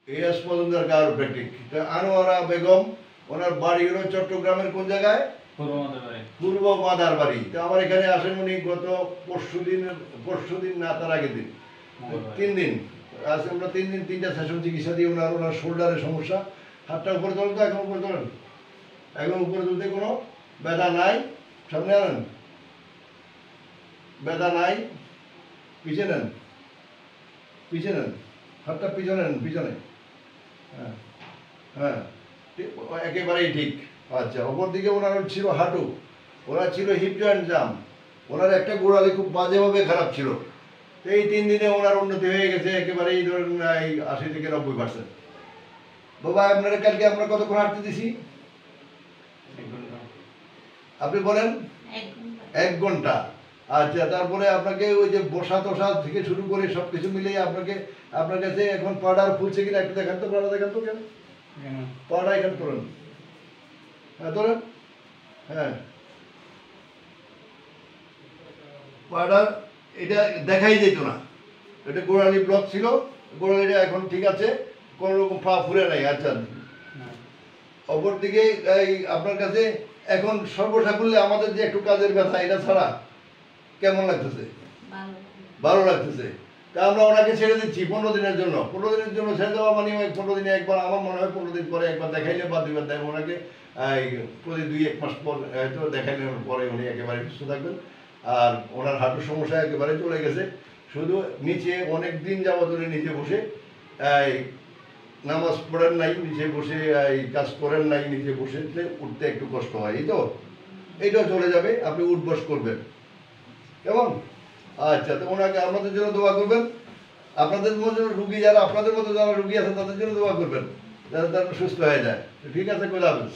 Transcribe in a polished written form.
S Majumdar কায়োপ্র্যাকটিক। Anwara Begum ওনার বাড়ি হলো চট্টগ্রামের কোন জায়গায়? পূর্ব মাদারবাড়ি। তো আমার এখানে আসেন উনি গত পরশুদিন না তার আগের দিন 3 দিন আজ আমরা 3 দিন 3টা সেশন চিকিৎসা দিয়ে ওনার শোল্ডারের সমস্যা। হাতটা উপরে তোলেন তো, এখন উপরে তোলেন, এখন উপরে তুলতে কোনো ব্যথা নাই। সামনে আনেন, ব্যথা নাই। পিছিয়ে নেন, পিছিয়ে নেন, হাতটা পিছনে নেন, পিছনে। হ্যাঁ হ্যাঁ, একেবারেই ঠিক। আচ্ছা, অপর দিকে ওনার ছিল হাঁটু, ওনার ছিল হিপ জয়েন্ট জাম, ওনার একটা গোড়ালি খুব বাজেভাবে খারাপ ছিল। এই 3 দিনে ওনার উন্নতি হয়ে গেছে একেবারেই ধরেন এই 80 থেকে 90%। বাবা আপনারা কালকে আমরা কতক্ষণ হাঁটতে দিছি? আপনি বলেন 1 ঘন্টা। আচ্ছা, তারপরে আপনাকে ওই যে বসা টসা থেকে শুরু করে সব কিছু মিলিয়ে আপনার কাছে এখন পাউডার ফুলছে কিনা একটু দেখান তো। পাউডার দেখান তো, কেন পাউডার এখানে তোলেন। হ্যাঁ তোলেন, হ্যাঁ পাউডার এটা দেখাই যেত না, এটা গোড়ালি ব্লক ছিল, গোড়ালিটা এখন ঠিক আছে, কোনো রকম পা ফুলে নাই। আচ্ছা, অপর দিকে এই আপনার কাছে এখন সর্বসাকুল্যে আমাদের যে একটু কাজের ব্যথা, এটা ছাড়া কেমন লাগতেছে? ভালো লাগতেছে। তা আমরা ওনাকে ছেড়ে দিচ্ছি 15 দিনের জন্য। 15 দিনের জন্য ছেড়ে দেওয়া মানে 15 দিনে একবার, আমার মনে হয় 15 দিন পরে একবার দেখাইলে বা 2বার দেখ ওনাকে প্রতি 2-1 মাস পর হয়তো দেখাইলে পরে উনি একেবারে সুস্থ থাকবেন। আর ওনার হাঁটুর সমস্যা একেবারে চলে গেছে। শুধু নিচে অনেক দিন যাবত উনি নিচে বসে নামাজ পড়েন নাই, নিচে বসে কাজ করেন নাই, নিচে বসে উঠতে একটু কষ্ট হয়। এই তো এইটাও চলে যাবে, আপনি উঠবস করবেন, কেমন? আচ্ছা, তো ওনাকে আমাদের জন্য দোয়া করবেন। আপনাদের মতো রুগী যারা, আপনাদের মতো যারা রুগী আছে তাদের জন্য দোয়া করবেন, যারা তারা সুস্থ হয়ে যায়। ঠিক আছে, খোদা হাফেজ।